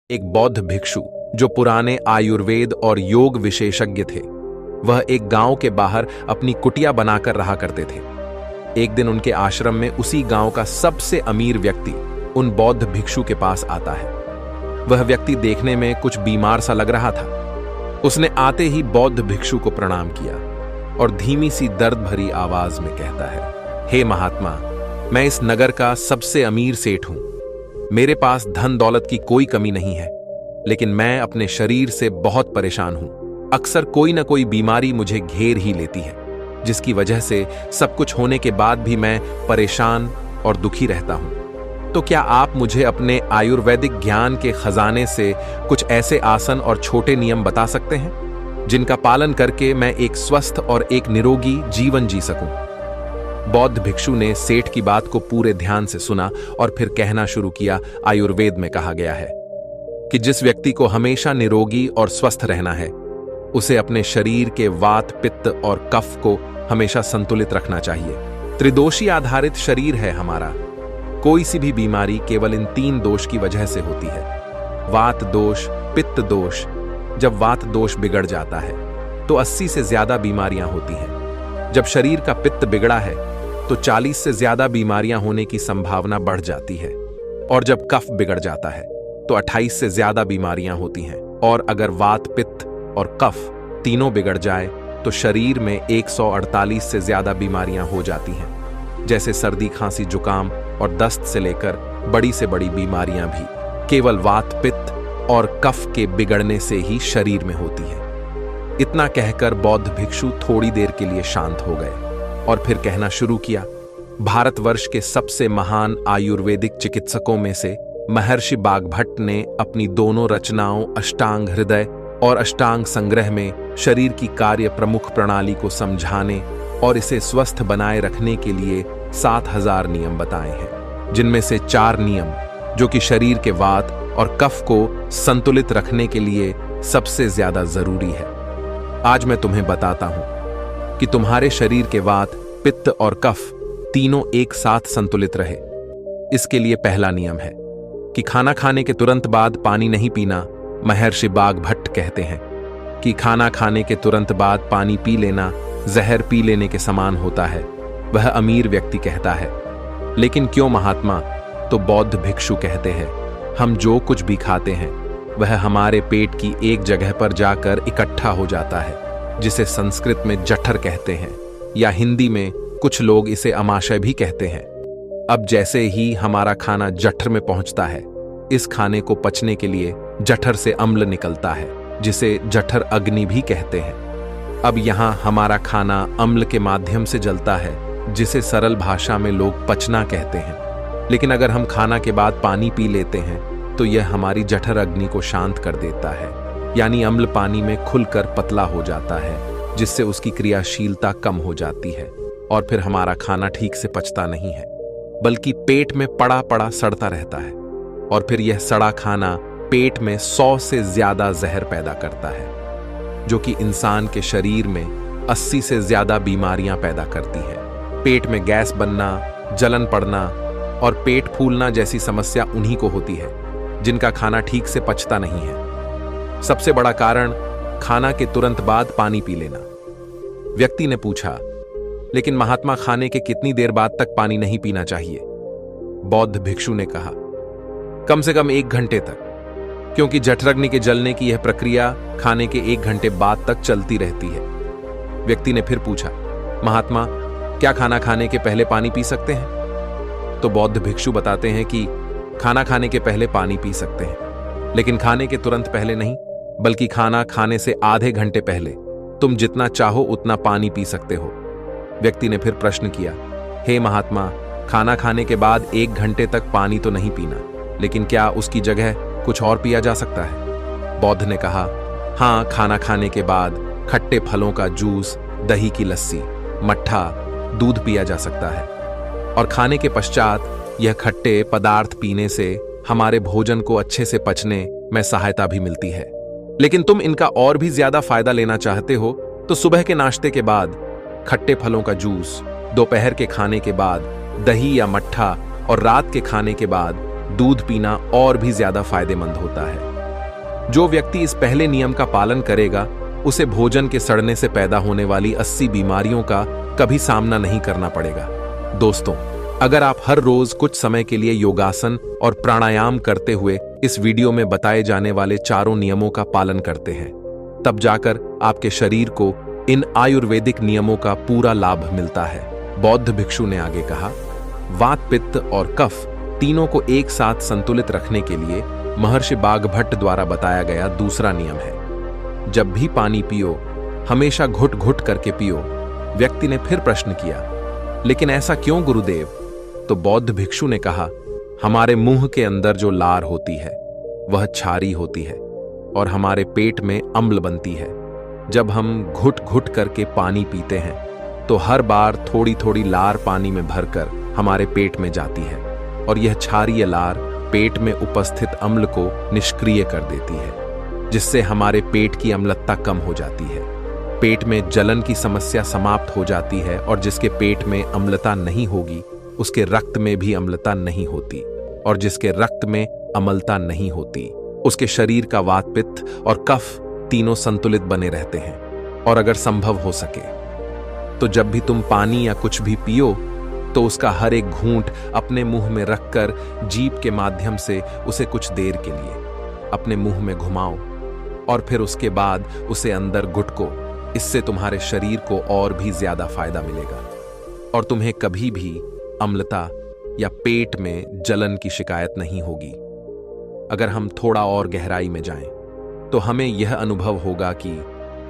एक बौद्ध भिक्षु जो पुराने आयुर्वेद और योग विशेषज्ञ थे। वह एक गांव के बाहर अपनी कुटिया बनाकर रहा करते थे। एक दिन उनके आश्रम में उसी गांव का सबसे अमीर व्यक्ति उन बौद्ध भिक्षु के पास आता है। वह व्यक्ति देखने में कुछ बीमार सा लग रहा था। उसने आते ही बौद्ध भिक्षु को प्रणाम किया और धीमी सी दर्द भरी आवाज में कहता है, हे महात्मा, मैं इस नगर का सबसे अमीर सेठ हूं। मेरे पास धन दौलत की कोई कमी नहीं है, लेकिन मैं अपने शरीर से बहुत परेशान हूं। अक्सर कोई ना कोई बीमारी मुझे घेर ही लेती है, जिसकी वजह से सब कुछ होने के बाद भी मैं परेशान और दुखी रहता हूं। तो क्या आप मुझे अपने आयुर्वेदिक ज्ञान के खजाने से कुछ ऐसे आसन और छोटे नियम बता सकते हैं, जिनका पालन करके मैं एक स्वस्थ और एक निरोगी जीवन जी सकूं? बौद्ध भिक्षु ने सेठ की बात को पूरे ध्यान से सुना और फिर कहना शुरू किया, आयुर्वेद में कहा गया है कि जिस व्यक्ति को हमेशा निरोगी और स्वस्थ रहना है, उसे अपने शरीर के वात, पित्त और कफ को हमेशा संतुलित रखना चाहिए। त्रिदोषी आधारित शरीर है हमारा। कोई सी भी बीमारी केवल इन 3 दोष की वजह से होती है। वात दोष, पित्त दोष। जब वात दोष बिगड़ जाता है तो 80 से ज्यादा बीमारियां होती हैं। जब शरीर का पित्त बिगड़ा है तो 40 से ज्यादा बीमारियां होने की संभावना बढ़ जाती है। और जब कफ बिगड़ जाता है तो 28 से ज्यादा बीमारियां होती हैं। और अगर वात, पित्त और कफ तीनों बिगड़ जाए तो शरीर में 148 से ज्यादा बीमारियां हो जाती हैं, जैसे सर्दी, खांसी, जुकाम और दस्त से लेकर बड़ी से बड़ी बीमारियां भी केवल वात, पित्त और कफ के बिगड़ने से ही शरीर में होती है। इतना कहकर बौद्ध भिक्षु थोड़ी देर के लिए शांत हो गए और फिर कहना शुरू किया, भारतवर्ष के सबसे महान आयुर्वेदिक चिकित्सकों में से महर्षि बागभट्ट ने अपनी दोनों रचनाओं अष्टांग हृदय और अष्टांग संग्रह में शरीर की कार्य प्रमुख प्रणाली को समझाने और इसे स्वस्थ बनाए रखने के लिए 7000 नियम बताए हैं, जिनमें से 4 नियम जो कि शरीर के वात और कफ को संतुलित रखने के लिए सबसे ज्यादा जरूरी है। आज मैं तुम्हें बताता हूं कि तुम्हारे शरीर के वात, पित्त और कफ तीनों एक साथ संतुलित रहे। इसके लिए पहला नियम है कि खाना खाने के तुरंत बाद पानी नहीं पीना। महर्षि बागभट्ट कहते हैं कि खाना खाने के तुरंत बाद पानी पी लेना जहर पी लेने के समान होता है। वह अमीर व्यक्ति कहता है, लेकिन क्यों महात्मा? तो बौद्ध भिक्षु कहते हैं, हम जो कुछ भी खाते हैं वह हमारे पेट की एक जगह पर जाकर इकट्ठा हो जाता है, जिसे संस्कृत में जठर कहते हैं, या हिंदी में कुछ लोग इसे अमाशय भी कहते हैं। अब जैसे ही हमारा खाना जठर में पहुंचता है, इस खाने को पचने के लिए जठर से अम्ल निकलता है, जिसे जठर अग्नि भी कहते हैं। अब यहाँ हमारा खाना अम्ल के माध्यम से जलता है, जिसे सरल भाषा में लोग पचना कहते हैं। लेकिन अगर हम खाना के बाद पानी पी लेते हैं तो यह हमारी जठर अग्नि को शांत कर देता है, यानी अम्ल पानी में खुलकर पतला हो जाता है, जिससे उसकी क्रियाशीलता कम हो जाती है और फिर हमारा खाना ठीक से पचता नहीं है, बल्कि पेट में पड़ा पड़ा सड़ता रहता है। और फिर यह सड़ा खाना पेट में 100 से ज्यादा जहर पैदा करता है, जो कि इंसान के शरीर में 80 से ज्यादा बीमारियां पैदा करती है। पेट में गैस बनना, जलन पड़ना और पेट फूलना जैसी समस्या उन्हीं को होती है जिनका खाना ठीक से पचता नहीं है। सबसे बड़ा कारण खाना के तुरंत बाद पानी पी लेना। व्यक्ति ने पूछा, लेकिन महात्मा, खाने के कितनी देर बाद तक पानी नहीं पीना चाहिए? बौद्ध भिक्षु ने कहा, कम से कम 1 घंटे तक, क्योंकि जठराग्नि के जलने की यह प्रक्रिया खाने के 1 घंटे बाद तक चलती रहती है। व्यक्ति ने फिर पूछा, महात्मा, क्या खाना खाने के पहले पानी पी सकते हैं? तो बौद्ध भिक्षु बताते हैं कि खाना खाने के पहले पानी पी सकते हैं, लेकिन खाने के तुरंत पहले नहीं, बल्कि खाना खाने से आधे घंटे पहले तुम जितना चाहो उतना पानी पी सकते हो। व्यक्ति ने फिर प्रश्न किया, हे महात्मा, खाना खाने के बाद 1 घंटे तक पानी तो नहीं पीना, लेकिन क्या उसकी जगह कुछ और पिया जा सकता है? बौद्ध ने कहा, हाँ, खाना खाने के बाद खट्टे फलों का जूस, दही की लस्सी, मट्ठा, दूध पिया जा सकता है। और खाने के पश्चात यह खट्टे पदार्थ पीने से हमारे भोजन को अच्छे से पचने में सहायता भी मिलती है। लेकिन तुम इनका और भी ज्यादा फायदा लेना चाहते हो तो सुबह के नाश्ते के बाद खट्टे फलों का जूस, दोपहर के खाने के बाद दही या मट्ठा और रात के खाने के बाद दूध पीना और भी ज्यादा फायदेमंद होता है। जो व्यक्ति इस पहले नियम का पालन करेगा उसे भोजन के सड़ने से पैदा होने वाली 80 बीमारियों का कभी सामना नहीं करना पड़ेगा। दोस्तों, अगर आप हर रोज कुछ समय के लिए योगासन और प्राणायाम करते हुए इस वीडियो में बताए जाने वाले चारों नियमों का पालन करते हैं, तब जाकर आपके शरीर को इन आयुर्वेदिक नियमों का पूरा लाभ मिलता है। बौद्ध भिक्षु ने आगे कहा, वात, पित्त और कफ तीनों को एक साथ संतुलित रखने के लिए महर्षि बाघभट्ट द्वारा बताया गया दूसरा नियम है, जब भी पानी पियो हमेशा घुट घुट करके पियो। व्यक्ति ने फिर प्रश्न किया, लेकिन ऐसा क्यों गुरुदेव? तो बौद्ध भिक्षु ने कहा, हमारे मुंह के अंदर जो लार होती है वह क्षारी होती है और हमारे पेट में अम्ल बनती है। जब हम घुट घुट करके पानी पीते हैं तो हर बार थोड़ी थोड़ी लार पानी में भरकर हमारे पेट में जाती है और यह क्षारीय लार पेट में उपस्थित अम्ल को निष्क्रिय कर देती है, जिससे हमारे पेट की अम्लता कम हो जाती है। पेट में जलन की समस्या समाप्त हो जाती है और जिसके पेट में अम्लता नहीं होगी उसके रक्त में भी अम्लता नहीं होती, और जिसके रक्त में अम्लता नहीं होती उसके शरीर का वात, पित्त और कफ तीनों संतुलित बने रहते हैं। और अगर संभव हो सके तो जब भी तुम पानी या कुछ भी पियो तो उसका हर एक घूंट अपने मुंह में रखकर जीभ के माध्यम से उसे कुछ देर के लिए अपने मुंह में घुमाओ और फिर उसके बाद उसे अंदर घुटको। इससे तुम्हारे शरीर को और भी ज्यादा फायदा मिलेगा और तुम्हें कभी भी अम्लता या पेट में जलन की शिकायत नहीं होगी। अगर हम थोड़ा और गहराई में जाएं तो हमें यह अनुभव होगा कि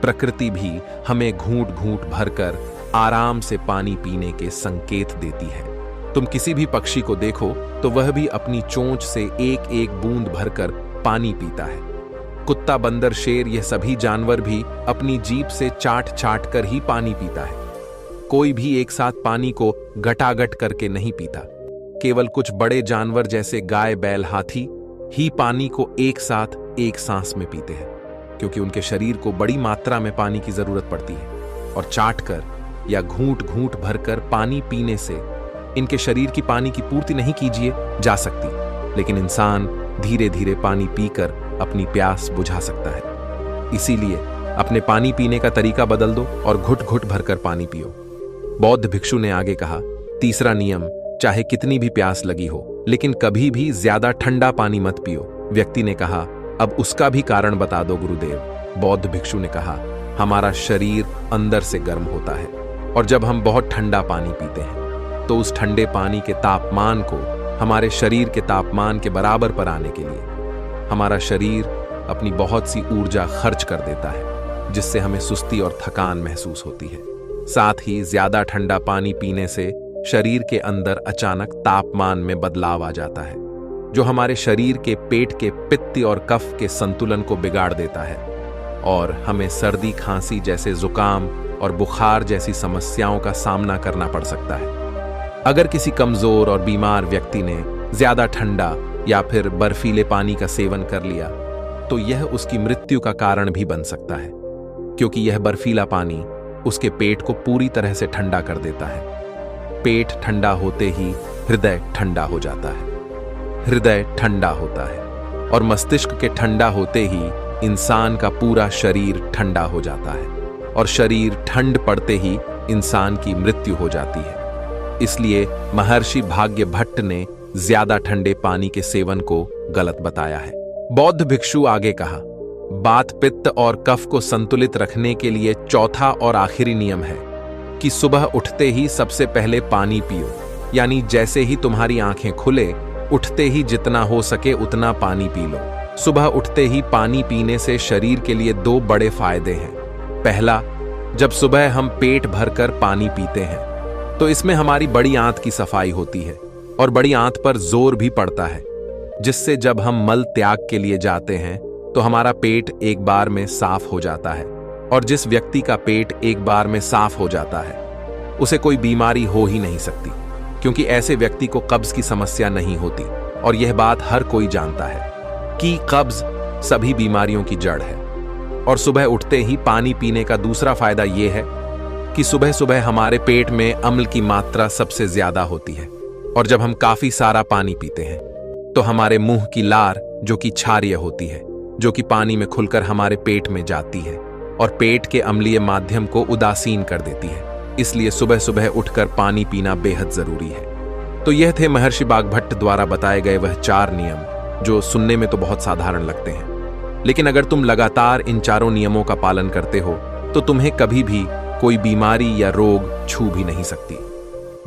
प्रकृति भी हमें घूंट घूंट भरकर आराम से पानी पीने के संकेत देती है। तुम किसी भी पक्षी को देखो तो वह भी अपनी चोंच से एक एक बूंद भरकर पानी पीता है। कुत्ता, बंदर, शेर, यह सभी जानवर भी अपनी जीभ से चाट चाट कर ही पानी पीता है। कोई भी एक साथ पानी को गटागट करके नहीं पीता। केवल कुछ बड़े जानवर जैसे गाय, बैल, हाथी ही पानी को एक साथ एक सांस में पीते हैं, क्योंकि उनके शरीर को बड़ी मात्रा में पानी की जरूरत पड़ती है और चाट कर या घूंट घूंट भरकर पानी पीने से इनके शरीर की पानी की पूर्ति नहीं कीजिए जा सकती, लेकिन इंसान धीरे धीरे पानी पीकर अपनी प्यास बुझा सकता है। इसीलिए अपने पानी पीने का तरीका बदल दो और घुट घुट भरकर पानी पियो। बौद्ध भिक्षु ने आगे कहा, तीसरा नियम, चाहे कितनी भी प्यास लगी हो लेकिन कभी भी ज्यादा ठंडा पानी मत पियो। व्यक्ति ने कहा, अब उसका भी कारण बता दो गुरुदेव। बौद्ध भिक्षु ने कहा, हमारा शरीर अंदर से गर्म होता है और जब हम बहुत ठंडा पानी पीते हैं तो उस ठंडे पानी के तापमान को हमारे शरीर के तापमान के बराबर पर आने के लिए हमारा शरीर अपनी बहुत सी ऊर्जा खर्च कर देता है, जिससे हमें सुस्ती और थकान महसूस होती है। साथ ही ज्यादा ठंडा पानी पीने से शरीर के अंदर अचानक तापमान में बदलाव आ जाता है, जो हमारे शरीर के पेट के पित्त और कफ के संतुलन को बिगाड़ देता है और हमें सर्दी, खांसी जैसे जुकाम और बुखार जैसी समस्याओं का सामना करना पड़ सकता है। अगर किसी कमजोर और बीमार व्यक्ति ने ज्यादा ठंडा या फिर बर्फीले पानी का सेवन कर लिया तो यह उसकी मृत्यु का कारण भी बन सकता है, क्योंकि यह बर्फीला पानी उसके पेट को पूरी तरह से ठंडा कर देता है। पेट ठंडा होते ही हृदय ठंडा हो जाता है, हृदय ठंडा होता है और मस्तिष्क के ठंडा होते ही इंसान का पूरा शरीर ठंडा हो जाता है और शरीर ठंड पड़ते ही इंसान की मृत्यु हो जाती है। इसलिए महर्षि भाग्यभट्ट ने ज्यादा ठंडे पानी के सेवन को गलत बताया है। बौद्ध भिक्षु आगे कहा, वात, पित्त और कफ को संतुलित रखने के लिए चौथा और आखिरी नियम है कि सुबह उठते ही सबसे पहले पानी पियो। यानी जैसे ही तुम्हारी आंखें खुले, उठते ही जितना हो सके उतना पानी पी लो। सुबह उठते ही पानी पीने से शरीर के लिए दो बड़े फायदे हैं। पहला, जब सुबह हम पेट भरकर पानी पीते हैं तो इसमें हमारी बड़ी आंत की सफाई होती है और बड़ी आंत पर जोर भी पड़ता है, जिससे जब हम मल त्याग के लिए जाते हैं तो हमारा पेट एक बार में साफ हो जाता है। और जिस व्यक्ति का पेट एक बार में साफ हो जाता है उसे कोई बीमारी हो ही नहीं सकती, क्योंकि ऐसे व्यक्ति को कब्ज की समस्या नहीं होती। और यह बात हर कोई जानता है कि कब्ज सभी बीमारियों की जड़ है। और सुबह उठते ही पानी पीने का दूसरा फायदा यह है कि सुबह सुबह हमारे पेट में अम्ल की मात्रा सबसे ज्यादा होती है और जब हम काफी सारा पानी पीते हैं तो हमारे मुंह की लार, जो कि क्षारीय होती है, जो कि पानी में खुलकर हमारे पेट में जाती है और पेट के अम्लीय माध्यम को उदासीन कर देती है। इसलिए सुबह सुबह उठकर पानी पीना बेहद जरूरी है। तो यह थे महर्षि बागभट्ट द्वारा बताए गए वह 4 नियम, जो सुनने में तो बहुत साधारण लगते हैं, लेकिन अगर तुम लगातार इन चारों नियमों का पालन करते हो तो तुम्हें कभी भी कोई बीमारी या रोग छू भी नहीं सकती।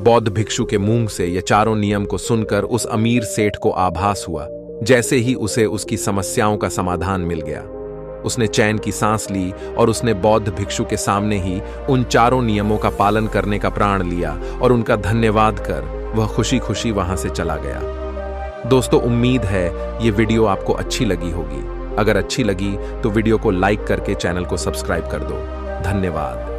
बौद्ध भिक्षु के मुंह से ये चारों नियम को सुनकर उस अमीर सेठ को आभास हुआ जैसे ही उसे उसकी समस्याओं का समाधान मिल गया। उसने चैन की सांस ली और उसने बौद्ध भिक्षु के सामने ही उन चारों नियमों का पालन करने का प्रण लिया और उनका धन्यवाद कर वह खुशी खुशी वहां से चला गया। दोस्तों, उम्मीद है ये वीडियो आपको अच्छी लगी होगी। अगर अच्छी लगी तो वीडियो को लाइक करके चैनल को सब्सक्राइब कर दो। धन्यवाद।